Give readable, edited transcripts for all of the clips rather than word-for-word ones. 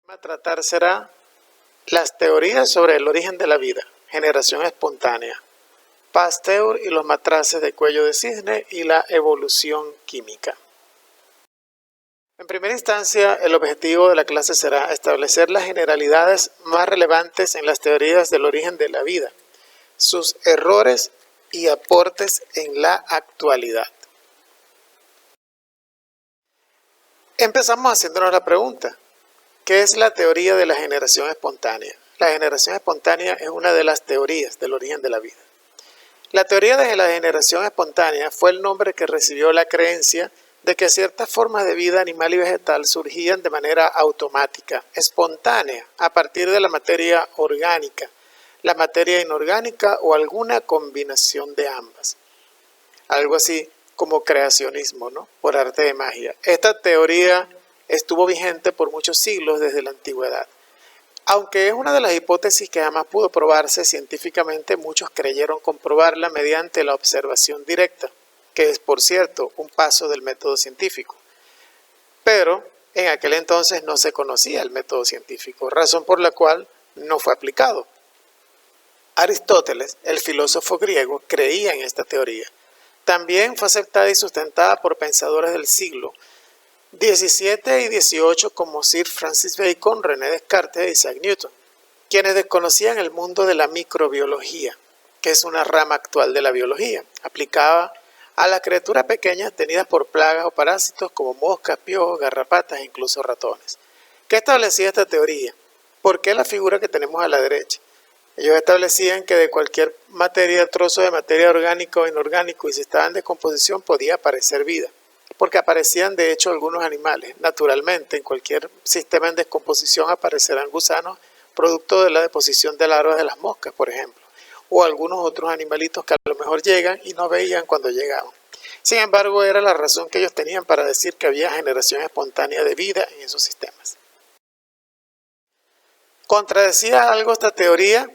A tratar será las teorías sobre el origen de la vida, generación espontánea, Pasteur y los matraces de cuello de cisne y la evolución química. En primera instancia, el objetivo de la clase será establecer las generalidades más relevantes en las teorías del origen de la vida, sus errores y aportes en la actualidad. Empezamos haciéndonos la pregunta: ¿qué es la teoría de la generación espontánea? La generación espontánea es una de las teorías del origen de la vida. La teoría de la generación espontánea fue el nombre que recibió la creencia de que ciertas formas de vida animal y vegetal surgían de manera automática, espontánea, a partir de la materia orgánica, la materia inorgánica o alguna combinación de ambas. Algo así como creacionismo, ¿no? Por arte de magia. Esta teoría estuvo vigente por muchos siglos desde la antigüedad. Aunque es una de las hipótesis que jamás pudo probarse científicamente, muchos creyeron comprobarla mediante la observación directa, que es, por cierto, un paso del método científico. Pero en aquel entonces no se conocía el método científico, razón por la cual no fue aplicado. Aristóteles, el filósofo griego, creía en esta teoría. También fue aceptada y sustentada por pensadores del siglo XVII y XVIII como Sir Francis Bacon, René Descartes e Isaac Newton, quienes desconocían el mundo de la microbiología, que es una rama actual de la biología, aplicada a las criaturas pequeñas tenidas por plagas o parásitos como moscas, piojos, garrapatas e incluso ratones. ¿Qué establecía esta teoría? ¿Por qué la figura que tenemos a la derecha? Ellos establecían que de cualquier materia, trozo de materia orgánica o inorgánico, y si estaba en descomposición, podía aparecer vida, porque aparecían de hecho algunos animales. Naturalmente, en cualquier sistema en descomposición aparecerán gusanos, producto de la deposición de larvas de las moscas, por ejemplo, o algunos otros animalitos que a lo mejor llegan y no veían cuando llegaban. Sin embargo, era la razón que ellos tenían para decir que había generación espontánea de vida en esos sistemas. ¿Contradecía algo esta teoría?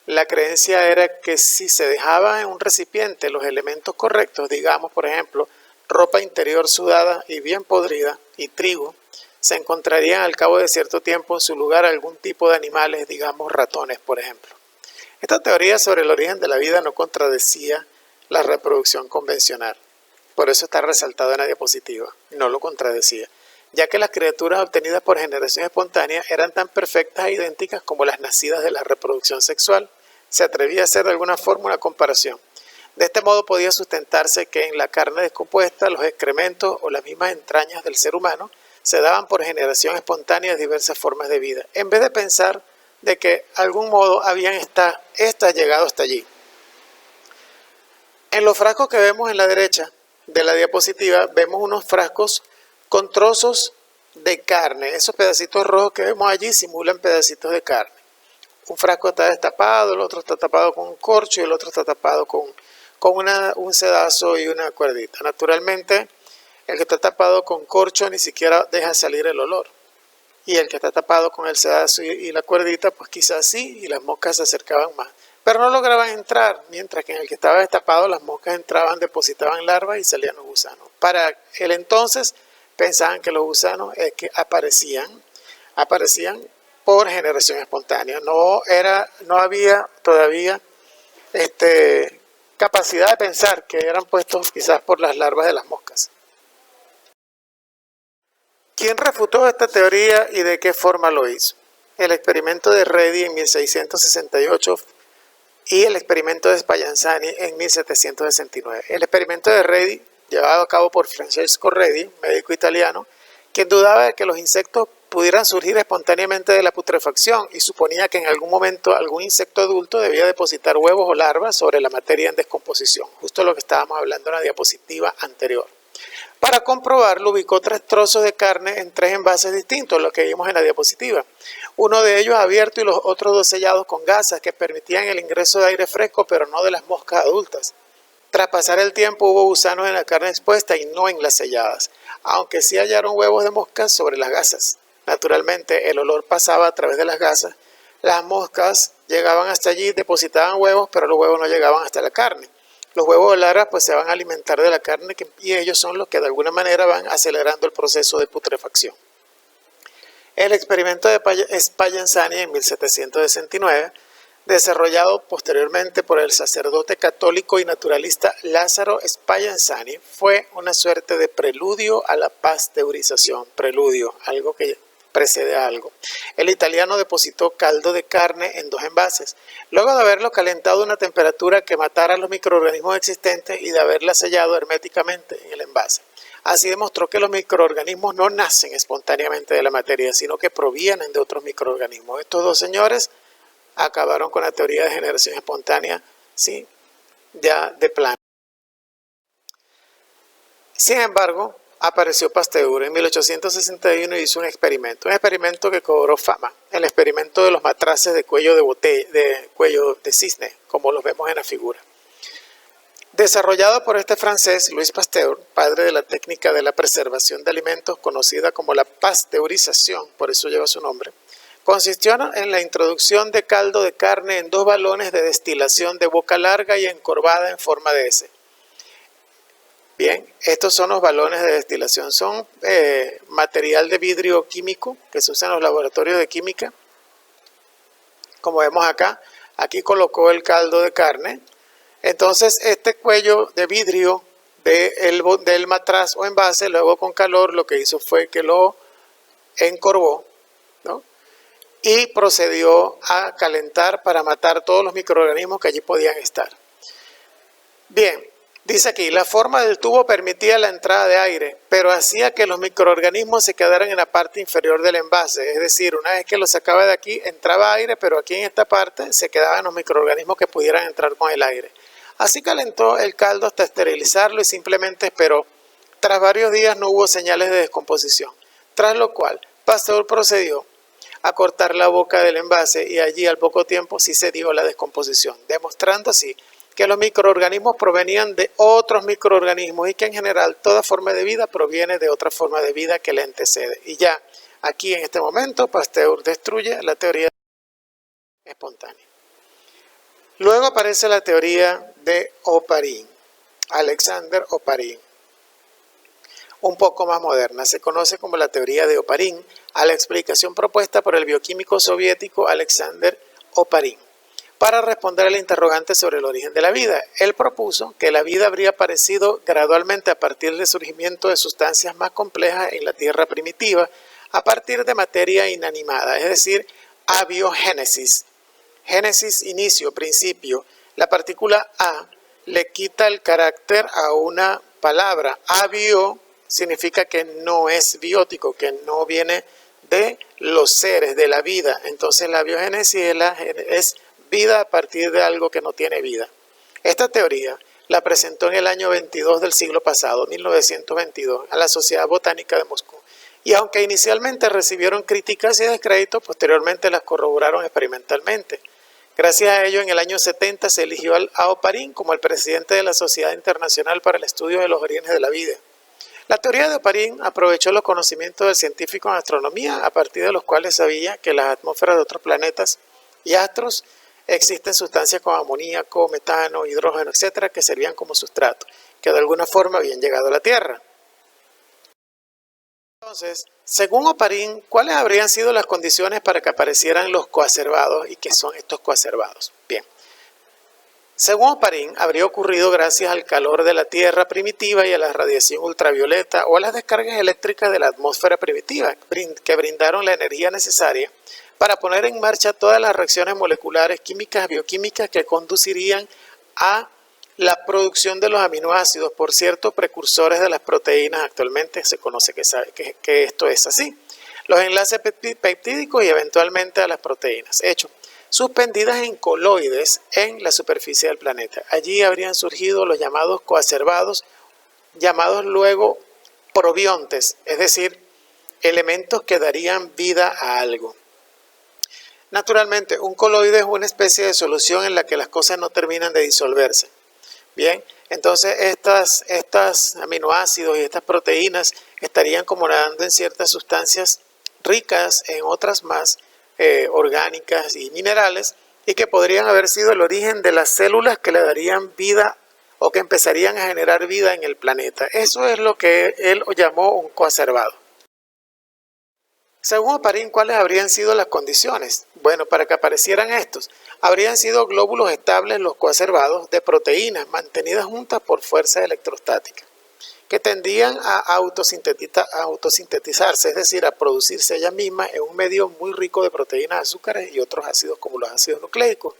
La creencia era que si se dejaba en un recipiente los elementos correctos, digamos, por ejemplo, ropa interior sudada y bien podrida y trigo, se encontrarían al cabo de cierto tiempo en su lugar algún tipo de animales, digamos ratones, por ejemplo. Esta teoría sobre el origen de la vida no contradecía la reproducción convencional. Por eso está resaltado en la diapositiva. No lo contradecía, ya que las criaturas obtenidas por generación espontánea eran tan perfectas e idénticas como las nacidas de la reproducción sexual. Se atrevía a hacer de alguna forma una comparación. De este modo podía sustentarse que en la carne descompuesta, los excrementos o las mismas entrañas del ser humano se daban por generación espontánea de diversas formas de vida, en vez de pensar de que de algún modo habían estas llegado hasta allí. En los frascos que vemos en la derecha de la diapositiva, vemos unos frascos con trozos de carne. Esos pedacitos rojos que vemos allí simulan pedacitos de carne. Un frasco está destapado, el otro está tapado con un corcho y el otro está tapado con un sedazo y una cuerdita. Naturalmente, el que está tapado con corcho ni siquiera deja salir el olor. Y el que está tapado con el sedazo y la cuerdita, pues quizás sí, y las moscas se acercaban más. Pero no lograban entrar, mientras que en el que estaba destapado las moscas entraban, depositaban larvas y salían los gusanos. Para el entonces pensaban que los gusanos que aparecían por generación espontánea. No había todavía capacidad de pensar que eran puestos quizás por las larvas de las moscas. ¿Quién refutó esta teoría y de qué forma lo hizo? El experimento de Redi en 1668 y el experimento de Spallanzani en 1769. El experimento de Redi, llevado a cabo por Francesco Redi, médico italiano, quien dudaba de que los insectos pudieran surgir espontáneamente de la putrefacción y suponía que en algún momento algún insecto adulto debía depositar huevos o larvas sobre la materia en descomposición, justo lo que estábamos hablando en la diapositiva anterior. Para comprobarlo, ubicó 3 trozos de carne en 3 envases distintos, lo que vimos en la diapositiva. Uno de ellos abierto y los otros 2 sellados con gasas que permitían el ingreso de aire fresco, pero no de las moscas adultas. Tras pasar el tiempo hubo gusanos en la carne expuesta y no en las selladas, aunque sí hallaron huevos de moscas sobre las gasas. Naturalmente, el olor pasaba a través de las gasas. Las moscas llegaban hasta allí, depositaban huevos, pero los huevos no llegaban hasta la carne. Los huevos de larvas pues se van a alimentar de la carne y ellos son los que de alguna manera van acelerando el proceso de putrefacción. El experimento de Spallanzani en 1769, desarrollado posteriormente por el sacerdote católico y naturalista Lázaro Spallanzani, fue una suerte de preludio a la pasteurización. Preludio, algo que precede a algo. El italiano depositó caldo de carne en 2 envases, luego de haberlo calentado a una temperatura que matara a los microorganismos existentes y de haberla sellado herméticamente en el envase. Así demostró que los microorganismos no nacen espontáneamente de la materia, sino que provienen de otros microorganismos. Estos 2 señores acabaron con la teoría de generación espontánea, ¿sí?, ya de plano. Sin embargo, apareció Pasteur en 1861 y hizo un experimento que cobró fama, el experimento de los matraces de cuello de cisne, como los vemos en la figura. Desarrollado por este francés, Louis Pasteur, padre de la técnica de la preservación de alimentos conocida como la pasteurización, por eso lleva su nombre, consistió en la introducción de caldo de carne en 2 balones de destilación de boca larga y encorvada en forma de S. Bien, estos son los balones de destilación, son material de vidrio químico que se usa en los laboratorios de química. Como vemos acá, aquí colocó el caldo de carne. Entonces este cuello de vidrio del matraz o envase, luego con calor, lo que hizo fue que lo encorvó, ¿no?, y procedió a calentar para matar todos los microorganismos que allí podían estar. Bien, dice aquí, la forma del tubo permitía la entrada de aire, pero hacía que los microorganismos se quedaran en la parte inferior del envase. Es decir, una vez que lo sacaba de aquí, entraba aire, pero aquí en esta parte se quedaban los microorganismos que pudieran entrar con el aire. Así calentó el caldo hasta esterilizarlo y simplemente esperó. Tras varios días no hubo señales de descomposición, tras lo cual Pasteur procedió a cortar la boca del envase y allí al poco tiempo sí se dio la descomposición, demostrando así que los microorganismos provenían de otros microorganismos y que en general toda forma de vida proviene de otra forma de vida que le antecede. Y ya aquí en este momento Pasteur destruye la teoría espontánea. Luego aparece la teoría de Oparin, Alexander Oparin, un poco más moderna. Se conoce como la teoría de Oparin a la explicación propuesta por el bioquímico soviético Alexander Oparin. Para responder al interrogante sobre el origen de la vida, él propuso que la vida habría aparecido gradualmente a partir del surgimiento de sustancias más complejas en la Tierra primitiva, a partir de materia inanimada, es decir, abiogénesis. Génesis, inicio, principio. La partícula A le quita el carácter a una palabra. Abio significa que no es biótico, que no viene de los seres, de la vida. Entonces la biogénesis es vida a partir de algo que no tiene vida. Esta teoría la presentó en el año 22 del siglo pasado, 1922, a la Sociedad Botánica de Moscú. Y aunque inicialmente recibieron críticas y descréditos, posteriormente las corroboraron experimentalmente. Gracias a ello, en el año 70 se eligió a Oparin como el presidente de la Sociedad Internacional para el Estudio de los Orígenes de la Vida. La teoría de Oparin aprovechó los conocimientos del científico en astronomía, a partir de los cuales sabía que en las atmósferas de otros planetas y astros existen sustancias como amoníaco, metano, hidrógeno, etcétera, que servían como sustrato, que de alguna forma habían llegado a la Tierra. Entonces, según Oparin, ¿cuáles habrían sido las condiciones para que aparecieran los coacervados y qué son estos coacervados? Bien, según Oparin, habría ocurrido gracias al calor de la Tierra primitiva y a la radiación ultravioleta o a las descargas eléctricas de la atmósfera primitiva que brindaron la energía necesaria para poner en marcha todas las reacciones moleculares, químicas, bioquímicas que conducirían a la producción de los aminoácidos por ciertos precursores de las proteínas. Actualmente se conoce que esto es así. Los enlaces peptídicos y eventualmente a las proteínas, hechos suspendidas en coloides en la superficie del planeta. Allí habrían surgido los llamados coacervados, llamados luego probiontes, es decir, elementos que darían vida a algo. Naturalmente, un coloide es una especie de solución en la que las cosas no terminan de disolverse. Bien, entonces estas aminoácidos y estas proteínas estarían como nadando en ciertas sustancias ricas en otras más orgánicas y minerales, y que podrían haber sido el origen de las células que le darían vida o que empezarían a generar vida en el planeta. Eso es lo que él llamó un coacervado. Según Oparin, ¿cuáles habrían sido las condiciones? Bueno, para que aparecieran estos, habrían sido glóbulos estables, los coacervados, de proteínas mantenidas juntas por fuerza electrostática, que tendían a autosintetizarse, es decir, a producirse ellas mismas en un medio muy rico de proteínas, azúcares y otros ácidos como los ácidos nucleicos.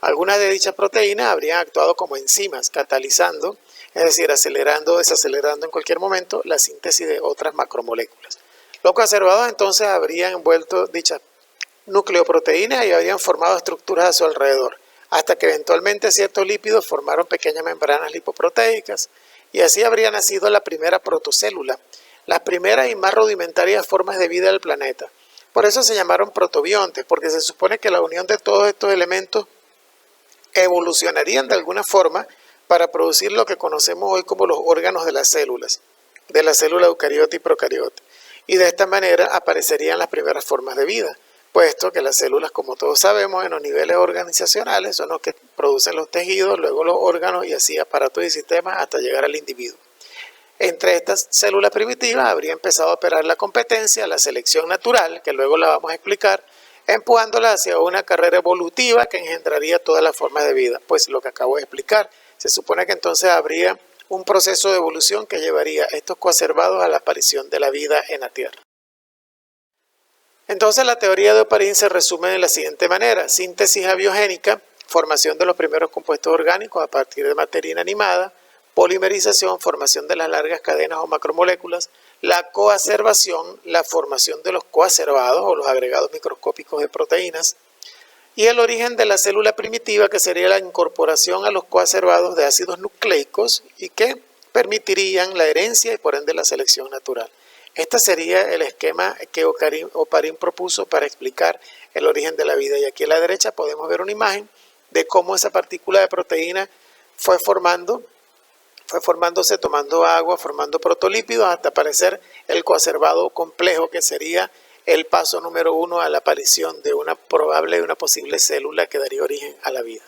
Algunas de dichas proteínas habrían actuado como enzimas, catalizando, es decir, acelerando o desacelerando en cualquier momento la síntesis de otras macromoléculas. Los coacervados entonces habrían envuelto dichas nucleoproteínas y habrían formado estructuras a su alrededor, hasta que eventualmente ciertos lípidos formaron pequeñas membranas lipoproteicas, y así habría nacido la primera protocélula, las primeras y más rudimentarias formas de vida del planeta. Por eso se llamaron protobiontes, porque se supone que la unión de todos estos elementos evolucionarían de alguna forma para producir lo que conocemos hoy como los órganos de la célula eucariote y procariote. Y de esta manera aparecerían las primeras formas de vida, puesto que las células, como todos sabemos, en los niveles organizacionales son los que producen los tejidos, luego los órganos y así aparatos y sistemas hasta llegar al individuo. Entre estas células primitivas habría empezado a operar la competencia, la selección natural, que luego la vamos a explicar, empujándola hacia una carrera evolutiva que engendraría todas las formas de vida. Pues lo que acabo de explicar, se supone que entonces habría un proceso de evolución que llevaría estos coacervados a la aparición de la vida en la Tierra. Entonces la teoría de Oparin se resume de la siguiente manera: síntesis abiogénica, formación de los primeros compuestos orgánicos a partir de materia inanimada; polimerización, formación de las largas cadenas o macromoléculas; la coacervación, la formación de los coacervados o los agregados microscópicos de proteínas; y el origen de la célula primitiva, que sería la incorporación a los coacervados de ácidos nucleicos y que permitirían la herencia y por ende la selección natural. Este sería el esquema que Oparin propuso para explicar el origen de la vida. Y aquí a la derecha podemos ver una imagen de cómo esa partícula de proteína fue formándose, tomando agua, formando protolípidos hasta aparecer el coacervado complejo, que sería el paso número 1 a la aparición de una probable y una posible célula que daría origen a la vida.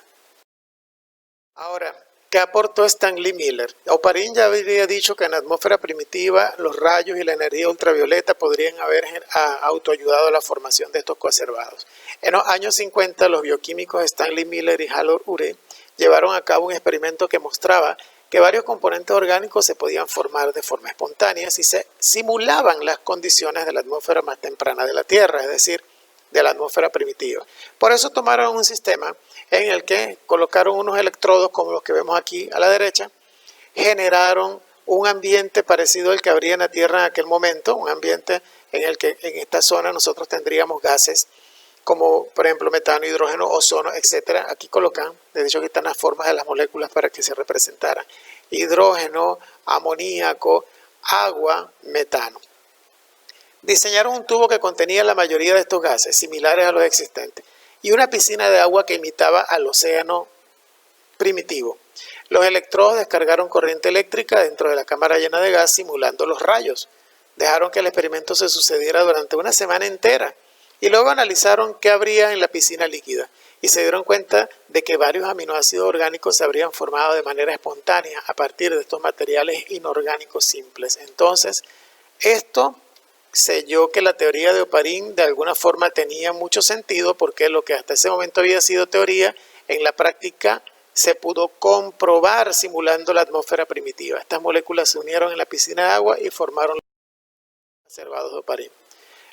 Ahora, ¿qué aportó Stanley Miller? Oparin ya habría dicho que en la atmósfera primitiva los rayos y la energía ultravioleta podrían haber autoayudado a la formación de estos coacervados. En los años 50, los bioquímicos Stanley Miller y Harold Urey llevaron a cabo un experimento que mostraba que varios componentes orgánicos se podían formar de forma espontánea si se simulaban las condiciones de la atmósfera más temprana de la Tierra, es decir, de la atmósfera primitiva. Por eso tomaron un sistema en el que colocaron unos electrodos como los que vemos aquí a la derecha, generaron un ambiente parecido al que habría en la Tierra en aquel momento, un ambiente en el que en esta zona nosotros tendríamos gases como por ejemplo metano, hidrógeno, ozono, etc. Aquí colocan, de hecho aquí están las formas de las moléculas para que se representaran: hidrógeno, amoníaco, agua, metano. Diseñaron un tubo que contenía la mayoría de estos gases, similares a los existentes, y una piscina de agua que imitaba al océano primitivo. Los electrodos descargaron corriente eléctrica dentro de la cámara llena de gas, simulando los rayos. Dejaron que el experimento se sucediera durante una semana entera y luego analizaron qué habría en la piscina líquida y se dieron cuenta de que varios aminoácidos orgánicos se habrían formado de manera espontánea a partir de estos materiales inorgánicos simples. Entonces, esto selló que la teoría de Oparin de alguna forma tenía mucho sentido, porque lo que hasta ese momento había sido teoría, en la práctica se pudo comprobar simulando la atmósfera primitiva. Estas moléculas se unieron en la piscina de agua y formaron los coacervados de Oparin.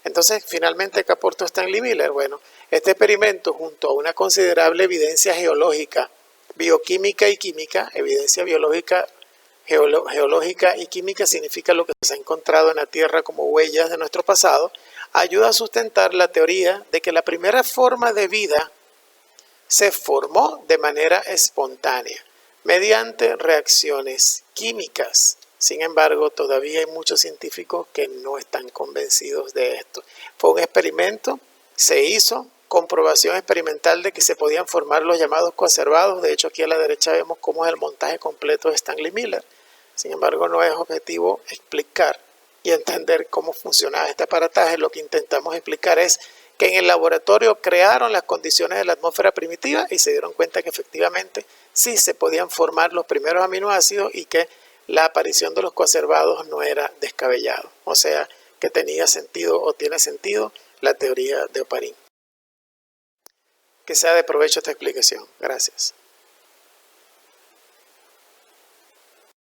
Entonces, finalmente, ¿qué aportó Stanley Miller? Bueno, este experimento, junto a una considerable evidencia geológica, bioquímica y química, evidencia biológica, geológica y química significa lo que se ha encontrado en la Tierra como huellas de nuestro pasado, ayuda a sustentar la teoría de que la primera forma de vida se formó de manera espontánea, mediante reacciones químicas. Sin embargo, todavía hay muchos científicos que no están convencidos de esto. Fue un experimento, se hizo comprobación experimental de que se podían formar los llamados coacervados. De hecho, aquí a la derecha vemos cómo es el montaje completo de Stanley Miller. Sin embargo, no es objetivo explicar y entender cómo funcionaba este aparataje. Lo que intentamos explicar es que en el laboratorio crearon las condiciones de la atmósfera primitiva y se dieron cuenta que efectivamente sí se podían formar los primeros aminoácidos y que la aparición de los coacervados no era descabellado. O sea, que tenía sentido o tiene sentido la teoría de Oparin. Que sea de provecho esta explicación. Gracias.